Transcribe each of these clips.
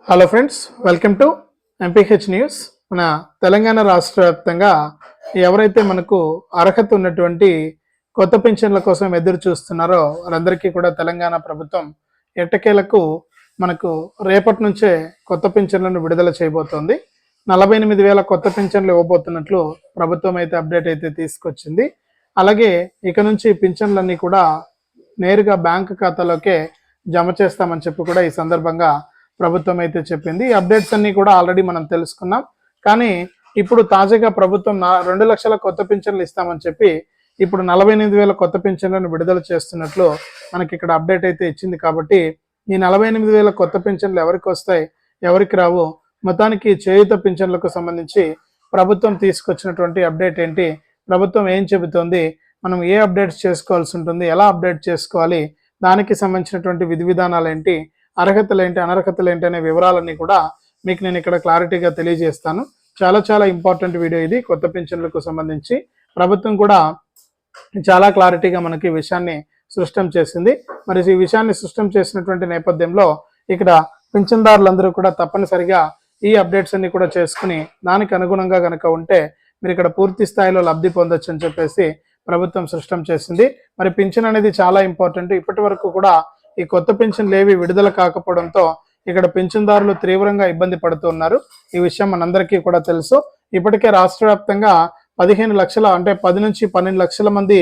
Hello friends, welcome to MPH news. మన తెలంగాణ రాష్ట్ర వ్యాప్తంగా ఎవరైతే మనకు అర్హత ఉన్నటువంటి కొత్త పింఛన్ల కోసం ఎదురు చూస్తున్నారో వారందరికీ కూడా తెలంగాణ ప్రభుత్వం ఎట్టకేలకు మనకు రేపటి నుంచే కొత్త పింఛన్లను విడుదల చేయబోతోంది. 48,000 కొత్త పింఛన్లు ఇవ్వబోతున్నట్లు ప్రభుత్వం అయితే అప్డేట్ అయితే తీసుకొచ్చింది. అలాగే ఇక నుంచి పింఛన్లన్నీ కూడా నేరుగా బ్యాంకు ఖాతాలోకే జమ చేస్తామని చెప్పి కూడా ఈ సందర్భంగా ప్రభుత్వం అయితే చెప్పింది. ఈ అప్డేట్స్ అన్ని కూడా ఆల్రెడీ మనం తెలుసుకున్నాం. కానీ ఇప్పుడు తాజాగా ప్రభుత్వం 2 లక్షల కొత్త పింఛన్లు ఇస్తామని చెప్పి ఇప్పుడు 48,000 కొత్త పింఛన్లను విడుదల చేస్తున్నట్లు మనకి ఇక్కడ అప్డేట్ అయితే ఇచ్చింది. కాబట్టి ఈ 48,000 కొత్త పింఛన్లు ఎవరికి వస్తాయి, ఎవరికి రావు, మొత్తానికి చేయూత పింఛన్లకు సంబంధించి ప్రభుత్వం తీసుకొచ్చినటువంటి అప్డేట్ ఏంటి, ప్రభుత్వం ఏం చెబుతోంది, మనం ఏ అప్డేట్స్ చేసుకోవాల్సి ఉంటుంది, ఎలా అప్డేట్ చేసుకోవాలి, దానికి సంబంధించినటువంటి విధి విధానాలు ఏంటి, అర్హతలు ఏంటి, అనర్హతలు ఏంటి అనే వివరాలన్నీ కూడా మీకు నేను ఇక్కడ క్లారిటీగా తెలియజేస్తాను. చాలా ఇంపార్టెంట్ వీడియో ఇది. కొత్త పింఛన్లకు సంబంధించి ప్రభుత్వం కూడా చాలా క్లారిటీగా మనకి ఈ విషయాన్ని సృష్టం చేసింది. మరి ఈ విషయాన్ని సృష్టం చేసినటువంటి నేపథ్యంలో ఇక్కడ పింఛన్దారులందరూ కూడా తప్పనిసరిగా ఈ అప్డేట్స్ అన్ని కూడా చేసుకుని దానికి అనుగుణంగా కనుక ఉంటే మీరు ఇక్కడ పూర్తి స్థాయిలో లబ్ధి పొందొచ్చు అని చెప్పేసి ప్రభుత్వం సృష్టం చేసింది. మరి పింఛన్ అనేది చాలా ఇంపార్టెంట్. ఇప్పటి వరకు కూడా ఈ కొత్త పింఛన్లు ఏవి విడుదల కాకపోవడంతో ఇక్కడ పింఛన్దారులు తీవ్రంగా ఇబ్బంది పడుతున్నారు. ఈ విషయం మనందరికీ కూడా తెలుసు. ఇప్పటికే రాష్ట్ర వ్యాప్తంగా 15 లక్షల అంటే 10 నుంచి 12 లక్షల మంది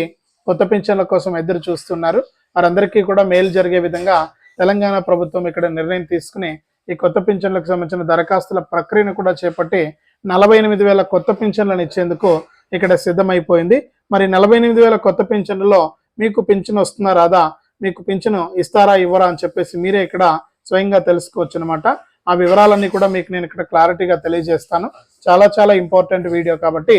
కొత్త పింఛన్ల కోసం ఎదురు చూస్తున్నారు. వారందరికీ కూడా మేలు జరిగే విధంగా తెలంగాణ ప్రభుత్వం ఇక్కడ నిర్ణయం తీసుకుని ఈ కొత్త పింఛన్లకు సంబంధించిన దరఖాస్తుల ప్రక్రియను కూడా చేపట్టి 48,000 కొత్త పింఛన్లను ఇచ్చేందుకు ఇక్కడ సిద్ధమైపోయింది. మరి 48,000 కొత్త పింఛన్లలో మీకు పింఛన్ వస్తుందా రాదా, మీకు పింఛను ఇస్తారా ఇవ్వరా అని చెప్పేసి మీరే ఇక్కడ స్వయంగా తెలుసుకోవచ్చు అనమాట. ఆ వివరాలన్నీ కూడా మీకు నేను ఇక్కడ క్లారిటీగా తెలియజేస్తాను. చాలా ఇంపార్టెంట్ వీడియో కాబట్టి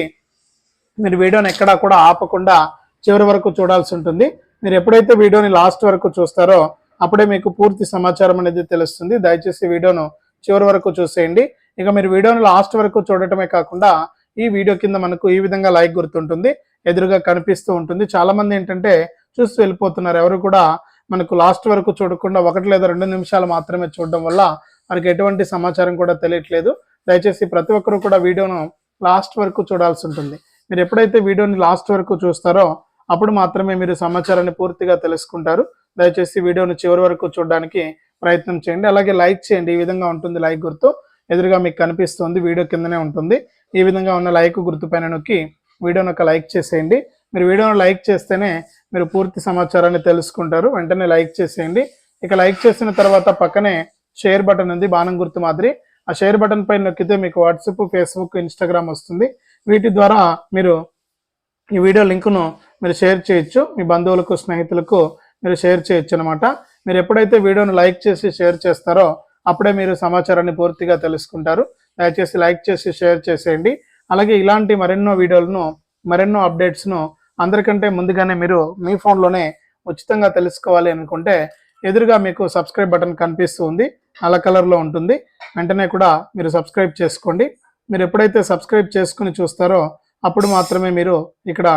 మీరు వీడియోని ఎక్కడా కూడా ఆపకుండా చివరి వరకు చూడాల్సి ఉంటుంది. మీరు ఎప్పుడైతే వీడియోని లాస్ట్ వరకు చూస్తారో అప్పుడే మీకు పూర్తి సమాచారం అనేది తెలుస్తుంది. దయచేసి వీడియోను చివరి వరకు చూసేయండి. ఇక మీరు వీడియోని లాస్ట్ వరకు చూడటమే కాకుండా ఈ వీడియో కింద మనకు ఈ విధంగా లైక్ గుర్తుంటుంది, ఎదురుగా కనిపిస్తూ ఉంటుంది. చాలా మంది ఏంటంటే చూసి వెళ్ళిపోతున్నారు. ఎవరు కూడా మనకు లాస్ట్ వరకు చూడకుండా 1 లేదా 2 నిమిషాలు మాత్రమే చూడడం వల్ల మనకి ఎటువంటి సమాచారం కూడా తెలియట్లేదు. దయచేసి ప్రతి ఒక్కరు కూడా వీడియోను లాస్ట్ వరకు చూడాల్సి ఉంటుంది. మీరు ఎప్పుడైతే వీడియోని లాస్ట్ వరకు చూస్తారో అప్పుడు మాత్రమే మీరు సమాచారాన్ని పూర్తిగా తెలుసుకుంటారు. దయచేసి వీడియోను చివరి వరకు చూడడానికి ప్రయత్నం చేయండి. అలాగే లైక్ చేయండి. ఈ విధంగా ఉంటుంది లైక్ గుర్తు, ఎదురుగా మీకు కనిపిస్తుంది, వీడియో కిందనే ఉంటుంది. ఈ విధంగా ఉన్న లైక్ గుర్తు పైన నొక్కి వీడియోను ఒక లైక్ చేసేయండి. మీరు వీడియోను లైక్ చేస్తేనే మీరు పూర్తి సమాచారాన్ని తెలుసుకుంటారు. వెంటనే లైక్ చేసేయండి. ఇక లైక్ చేసిన తర్వాత పక్కనే షేర్ బటన్ ఉంది, బాణం గుర్తు మాదిరి. ఆ షేర్ బటన్ పైన నొక్కితే మీకు వాట్సాప్, ఫేస్బుక్, ఇన్స్టాగ్రామ్ వస్తుంది. వీటి ద్వారా మీరు ఈ వీడియో లింకును మీరు షేర్ చేయొచ్చు. మీ బంధువులకు, స్నేహితులకు మీరు షేర్ చేయొచ్చు అనమాట. మీరు ఎప్పుడైతే వీడియోను లైక్ చేసి షేర్ చేస్తారో అప్పుడే మీరు సమాచారాన్ని పూర్తిగా తెలుసుకుంటారు. దయచేసి లైక్ చేసి షేర్ చేసేయండి. అలాగే ఇలాంటి మరెన్నో వీడియోలను, మరెన్నో అప్డేట్స్ను అందరికంటే ముందుగానే మీరు మీ ఫోన్లోనే ఉచితంగా తెలుసుకోవాలి అనుకుంటే ఎదురుగా మీకు సబ్స్క్రైబ్ బటన్ కనిపిస్తూ ఉంది, నల్ల కలర్లో ఉంటుంది. వెంటనే కూడా మీరు సబ్స్క్రైబ్ చేసుకోండి. మీరు ఎప్పుడైతే సబ్స్క్రైబ్ చేసుకుని చూస్తారో అప్పుడు మాత్రమే మీరు ఇక్కడ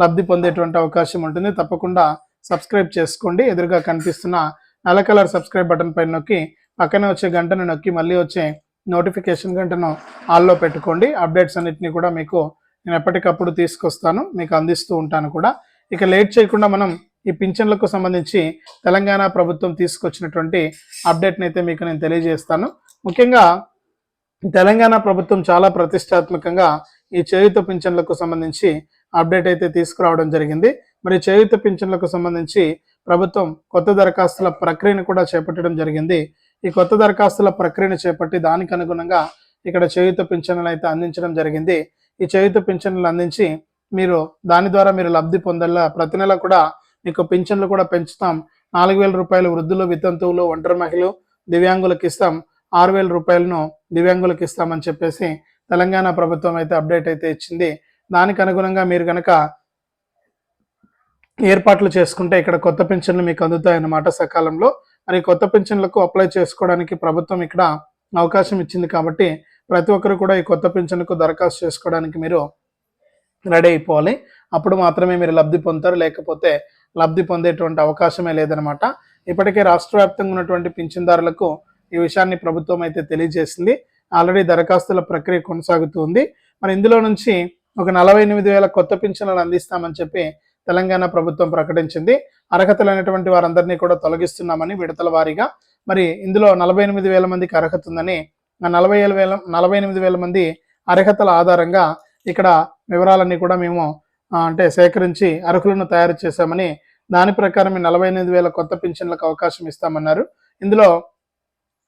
లబ్ధి పొందేటువంటి అవకాశం ఉంటుంది. తప్పకుండా సబ్స్క్రైబ్ చేసుకోండి. ఎదురుగా కనిపిస్తున్న నల్ల కలర్ సబ్స్క్రైబ్ బటన్ పైన నొక్కి పక్కనే వచ్చే గంటను నొక్కి మళ్ళీ వచ్చే నోటిఫికేషన్ గంటను ఆల్లో పెట్టుకోండి. అప్డేట్స్ అన్నిటినీ కూడా మీకు నేను ఎప్పటికప్పుడు తీసుకొస్తాను, మీకు అందిస్తూ ఉంటాను కూడా. ఇక లేట్ చేయకుండా మనం ఈ పింఛన్లకు సంబంధించి తెలంగాణ ప్రభుత్వం తీసుకొచ్చినటువంటి అప్డేట్ని అయితే మీకు నేను తెలియజేస్తాను. ముఖ్యంగా తెలంగాణ ప్రభుత్వం చాలా ప్రతిష్టాత్మకంగా ఈ చేయూత పింఛన్లకు సంబంధించి అప్డేట్ అయితే తీసుకురావడం జరిగింది. మరి చేయూత పింఛన్లకు సంబంధించి ప్రభుత్వం కొత్త దరఖాస్తుల ప్రక్రియను కూడా చేపట్టడం జరిగింది. ఈ కొత్త దరఖాస్తుల ప్రక్రియను చేపట్టి దానికి అనుగుణంగా ఇక్కడ చేయూత పింఛన్లు అయితే అందించడం జరిగింది. ఈ చేయూత పింఛన్లు అందించి మీరు దాని ద్వారా మీరు లబ్ధి పొందాలా. ప్రతి నెల కూడా మీకు పింఛన్లు కూడా పెంచుతాం. 4,000 రూపాయలు వృద్ధులు, వితంతువులు, ఒంటరి మహిళలు, దివ్యాంగులకు ఇస్తాం. 6,000 రూపాయలను దివ్యాంగులకు ఇస్తామని చెప్పేసి తెలంగాణ ప్రభుత్వం అయితే అప్డేట్ అయితే ఇచ్చింది. దానికి అనుగుణంగా మీరు కనుక ఏర్పాట్లు చేసుకుంటే ఇక్కడ కొత్త పింఛన్లు మీకు అందుతాయన్నమాట సకాలంలో. మరి కొత్త పింఛన్లకు అప్లై చేసుకోవడానికి ప్రభుత్వం ఇక్కడ అవకాశం ఇచ్చింది. కాబట్టి ప్రతి ఒక్కరు కూడా ఈ కొత్త పింఛన్కు దరఖాస్తు చేసుకోవడానికి మీరు రెడీ అయిపోవాలి. అప్పుడు మాత్రమే మీరు లబ్ధి పొందుతారు, లేకపోతే లబ్ధి పొందేటువంటి అవకాశమే లేదనమాట. ఇప్పటికే రాష్ట్ర వ్యాప్తంగా ఉన్నటువంటి పింఛన్దారులకు ఈ విషయాన్ని ప్రభుత్వం అయితే తెలియజేసింది. ఆల్రెడీ దరఖాస్తుల ప్రక్రియ కొనసాగుతుంది. మరి ఇందులో నుంచి ఒక 48,000 కొత్త పింఛన్లను అందిస్తామని చెప్పి తెలంగాణ ప్రభుత్వం ప్రకటించింది. అర్హత లేనటువంటి వారందరినీ కూడా తొలగిస్తున్నామని విడతల వారీగా. మరి ఇందులో 48,000 మందికి అర్హత ఉందని, ఆ 48,000 మంది అర్హతల ఆధారంగా ఇక్కడ వివరాలన్నీ కూడా మేము అంటే సేకరించి అర్హులను తయారు చేశామని, దాని ప్రకారం 48,000 కొత్త పింఛన్లకు అవకాశం ఇస్తామన్నారు. ఇందులో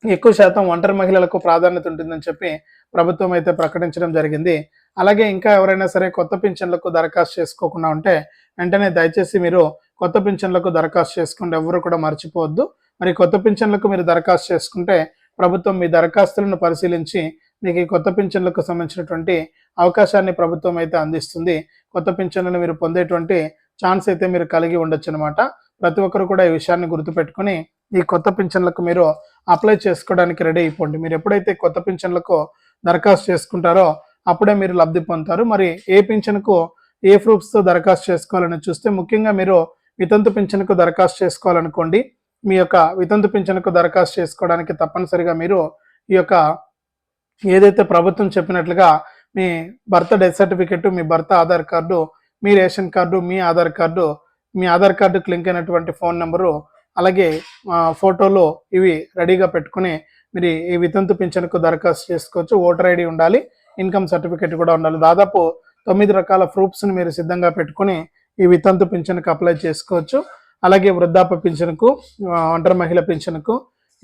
ఎక్కువ శాతం ఒంటరి మహిళలకు ప్రాధాన్యత ఉంటుందని చెప్పి ప్రభుత్వం అయితే ప్రకటించడం జరిగింది. అలాగే ఇంకా ఎవరైనా సరే కొత్త పింఛన్లకు దరఖాస్తు చేసుకోకుండా ఉంటే వెంటనే దయచేసి మీరు కొత్త పింఛన్లకు దరఖాస్తు చేసుకోండి, ఎవరు కూడా మర్చిపోవద్దు. మరి కొత్త పింఛన్లకు మీరు దరఖాస్తు చేసుకుంటే ప్రభుత్వం మీ దరఖాస్తులను పరిశీలించి మీకు ఈ కొత్త పింఛన్లకు సంబంధించినటువంటి అవకాశాన్ని ప్రభుత్వం అయితే అందిస్తుంది. కొత్త పింఛన్లను మీరు పొందేటువంటి ఛాన్స్ అయితే మీరు కలిగి ఉండొచ్చు అనమాట. ప్రతి ఒక్కరు కూడా ఈ విషయాన్ని గుర్తుపెట్టుకుని ఈ కొత్త పింఛన్లకు మీరు అప్లై చేసుకోవడానికి రెడీ అయిపోండి. మీరు ఎప్పుడైతే కొత్త పింఛన్లకు దరఖాస్తు చేసుకుంటారో అప్పుడే మీరు లబ్ధి పొందుతారు. మరి ఏ పింఛన్కు ఏ ప్రూఫ్స్తో దరఖాస్తు చేసుకోవాలని చూస్తే, ముఖ్యంగా మీరు వితంతు పింఛన్కు దరఖాస్తు చేసుకోవాలనుకోండి. మీ యొక్క వితంతు పింఛన్కు దరఖాస్తు చేసుకోవడానికి తప్పనిసరిగా మీరు ఈ యొక్క ఏదైతే ప్రభుత్వం చెప్పినట్లుగా మీ భర్త డెత్ సర్టిఫికెట్, మీ భర్త ఆధార్ కార్డు, మీ రేషన్ కార్డు, మీ ఆధార్ కార్డుకు లింక్ అయినటువంటి ఫోన్ నెంబరు, అలాగే ఫోటోలు ఇవి రెడీగా పెట్టుకుని మీరు ఈ వితంతు పింఛన్కు దరఖాస్తు చేసుకోవచ్చు. ఓటర్ ఐడి ఉండాలి, ఇన్కమ్ సర్టిఫికెట్ కూడా ఉండాలి. దాదాపు 9 రకాల ప్రూఫ్స్ని మీరు సిద్ధంగా పెట్టుకుని ఈ వితంతు పింఛన్కు అప్లై చేసుకోవచ్చు. అలాగే వృద్ధాప్య పింఛన్కు, ఒంటరి మహిళ పింఛన్కు,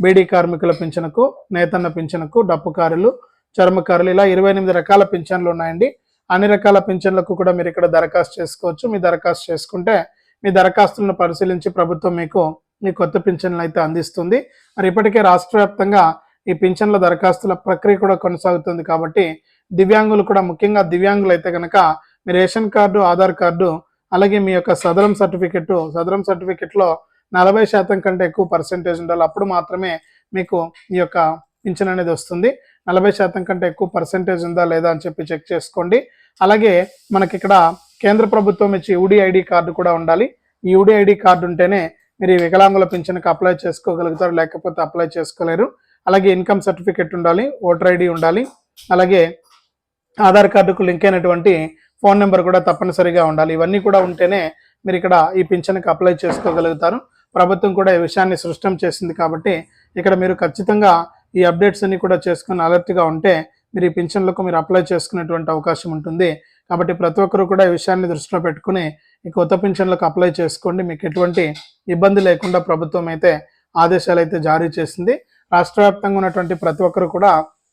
బీడీ కార్మికుల పింఛన్కు, నేతన్న పింఛన్కు, డప్పుకారులు, చర్మకారులు, ఇలా 28 రకాల పింఛన్లు ఉన్నాయండి. అన్ని రకాల పింఛన్లకు కూడా మీరు ఇక్కడ దరఖాస్తు చేసుకోవచ్చు. మీ దరఖాస్తు చేసుకుంటే మీ దరఖాస్తులను పరిశీలించి ప్రభుత్వం మీకు ఈ కొత్త పింఛన్లు అయితే అందిస్తుంది. మరి ఇప్పటికే రాష్ట్ర వ్యాప్తంగా ఈ పింఛన్ల దరఖాస్తుల ప్రక్రియ కూడా కొనసాగుతుంది. కాబట్టి దివ్యాంగులు కూడా, ముఖ్యంగా దివ్యాంగులు అయితే కనుక మీ రేషన్ కార్డు, ఆధార్ కార్డు, అలాగే మీ యొక్క సదరం సర్టిఫికెట్లో 40% కంటే ఎక్కువ పర్సెంటేజ్ ఉండాలి. అప్పుడు మాత్రమే మీకు ఈ యొక్క పింఛన్ అనేది వస్తుంది. 40% కంటే ఎక్కువ పర్సెంటేజ్ ఉందా లేదా అని చెప్పి చెక్ చేసుకోండి. అలాగే మనకి ఇక్కడ కేంద్ర ప్రభుత్వం ఇచ్చే యూడీ ఐడి కార్డు కూడా ఉండాలి. ఈ యూడీ ఐడి కార్డు ఉంటేనే మీరు ఈ వికలాంగుల పింఛన్కి అప్లై చేసుకోగలుగుతారు, లేకపోతే అప్లై చేసుకోలేరు. అలాగే ఇన్కమ్ సర్టిఫికెట్ ఉండాలి, ఓటర్ ఐడి ఉండాలి, అలాగే ఆధార్ కార్డుకు లింక్ అయినటువంటి ఫోన్ నెంబర్ కూడా తప్పనిసరిగా ఉండాలి. ఇవన్నీ కూడా ఉంటేనే మీరు ఇక్కడ ఈ పింఛన్కి అప్లై చేసుకోగలుగుతారు. ప్రభుత్వం కూడా ఈ విషయాన్ని సృష్టం చేసింది. కాబట్టి ఇక్కడ మీరు ఖచ్చితంగా ఈ అప్డేట్స్ అన్ని కూడా చేసుకుని అలర్ట్గా ఉంటే మీరు ఈ పింఛన్లకు మీరు అప్లై చేసుకునేటువంటి అవకాశం ఉంటుంది. కాబట్టి ప్రతి ఒక్కరు కూడా ఈ విషయాన్ని దృష్టిలో పెట్టుకుని ఈ కొత్త పింఛన్లకు అప్లై చేసుకోండి. మీకు ఎటువంటి ఇబ్బంది లేకుండా ప్రభుత్వం అయితే ఆదేశాలు అయితే జారీ చేసింది. రాష్ట్ర వ్యాప్తంగా ఉన్నటువంటి ప్రతి ఒక్కరు కూడా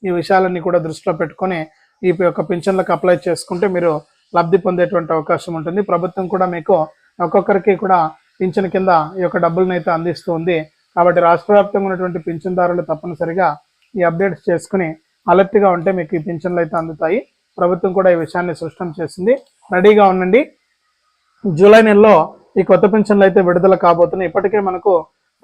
ఈ విషయాలన్నీ కూడా దృష్టిలో పెట్టుకుని ఈ యొక్క పింఛన్లకు అప్లై చేసుకుంటే మీరు లబ్ధి పొందేటువంటి అవకాశం ఉంటుంది. ప్రభుత్వం కూడా మీకు ఒక్కొక్కరికి కూడా పింఛన్ కింద ఈ యొక్క డబ్బులను అయితే అందిస్తుంది. కాబట్టి రాష్ట్ర వ్యాప్తంగా ఉన్నటువంటి పింఛన్దారులు తప్పనిసరిగా ఈ అప్డేట్స్ చేసుకుని అలర్ట్గా ఉంటే మీకు ఈ పింఛన్లు అయితే అందుతాయి. ప్రభుత్వం కూడా ఈ విషయాన్ని సృష్టం చేసింది. రెడీగా ఉండండి. జూలై నెలలో ఈ కొత్త పింఛన్లు అయితే విడుదల కాబోతున్నాయి. ఇప్పటికే మనకు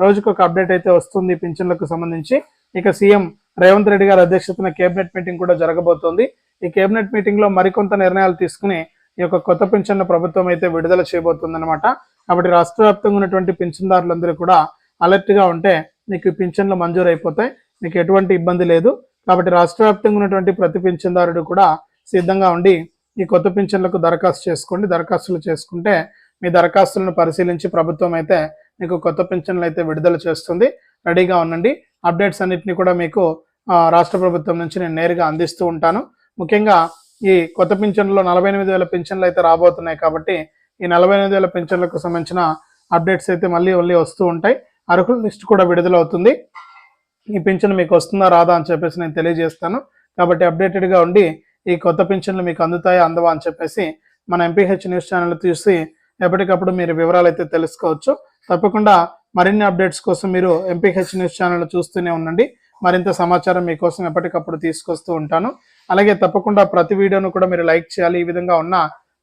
రోజుకు ఒక అప్డేట్ అయితే వస్తుంది పింఛన్లకు సంబంధించి. ఇక సీఎం రేవంత్ రెడ్డి గారి అధ్యక్షతన కేబినెట్ మీటింగ్ కూడా జరగబోతోంది. ఈ కేబినెట్ మీటింగ్ లో మరికొంత నిర్ణయాలు తీసుకుని ఈ యొక్క కొత్త పింఛన్ల ప్రభుత్వం అయితే విడుదల చేయబోతుంది అనమాట. కాబట్టి రాష్ట్ర వ్యాప్తంగా ఉన్నటువంటి పింఛన్దారులందరూ కూడా అలర్ట్ గా ఉంటే మీకు ఈ పింఛన్లు మంజూరు అయిపోతాయి. మీకు ఎటువంటి ఇబ్బంది లేదు. కాబట్టి రాష్ట్ర వ్యాప్తంగా ఉన్నటువంటి ప్రతి పింఛన్దారుడు కూడా సిద్ధంగా ఉండి ఈ కొత్త పింఛన్లకు దరఖాస్తు చేసుకోండి. దరఖాస్తులు చేసుకుంటే మీ దరఖాస్తులను పరిశీలించి ప్రభుత్వం అయితే మీకు కొత్త పింఛన్లు అయితే విడుదల చేస్తుంది. రెడీగా ఉండండి. అప్డేట్స్ అన్నిటిని కూడా మీకు రాష్ట్ర ప్రభుత్వం నుంచి నేను నేరుగా అందిస్తూ ఉంటాను. ముఖ్యంగా ఈ కొత్త పింఛన్లో 48,000 పింఛన్లు అయితే రాబోతున్నాయి. కాబట్టి ఈ 48,000 పింఛన్లకు సంబంధించిన అప్డేట్స్ అయితే మళ్ళీ వస్తూ ఉంటాయి. అర్హుల లిస్ట్ కూడా విడుదలవుతుంది. ఈ పింఛన్ మీకు వస్తుందా రాదా అని చెప్పేసి నేను తెలియజేస్తాను. కాబట్టి అప్డేటెడ్గా ఉండి ఈ కొత్త పింఛన్లు మీకు అందుతాయా అందవా అని చెప్పేసి మన ఎంపీహెచ్ న్యూస్ ఛానల్ చూసి ఎప్పటికప్పుడు మీరు వివరాలు అయితే తెలుసుకోవచ్చు. తప్పకుండా మరిన్ని అప్డేట్స్ కోసం మీరు ఎంపీహెచ్ న్యూస్ ఛానల్ చూస్తూనే ఉండండి. మరింత సమాచారం మీకోసం ఎప్పటికప్పుడు తీసుకొస్తూ ఉంటాను. అలాగే తప్పకుండా ప్రతి వీడియోను కూడా మీరు లైక్ చేయాలి. ఈ విధంగా ఉన్న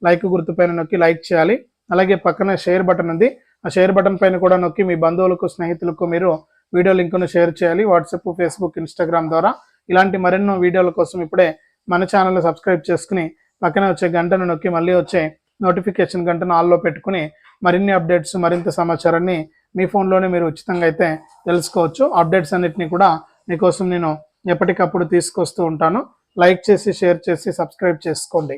లైక్ గుర్తుపైన నొక్కి లైక్ చేయాలి. అలాగే పక్కన షేర్ బటన్ ఉంది. ఆ షేర్ బటన్ పైన కూడా నొక్కి మీ బంధువులకు, స్నేహితులకు మీరు వీడియో లింక్ను షేర్ చేయాలి. వాట్సాప్, ఫేస్బుక్, ఇన్స్టాగ్రామ్ ద్వారా. ఇలాంటి మరెన్నో వీడియోల కోసం ఇప్పుడే మన ఛానల్ని సబ్స్క్రైబ్ చేసుకుని పక్కన వచ్చే గంటను నొక్కి మళ్ళీ వచ్చే నోటిఫికేషన్ గంటను ఆల్లో పెట్టుకుని మరిన్ని అప్డేట్స్, మరింత సమాచారాన్ని మీ ఫోన్లోనే మీరు ఉచితంగా అయితే తెలుసుకోవచ్చు. అప్డేట్స్ అన్నిటిని కూడా మీకోసం నేను ఎప్పటికప్పుడు తీసుకొస్తూ ఉంటాను. లైక్ చేసి, షేర్ చేసి, సబ్స్క్రైబ్ చేసుకోండి.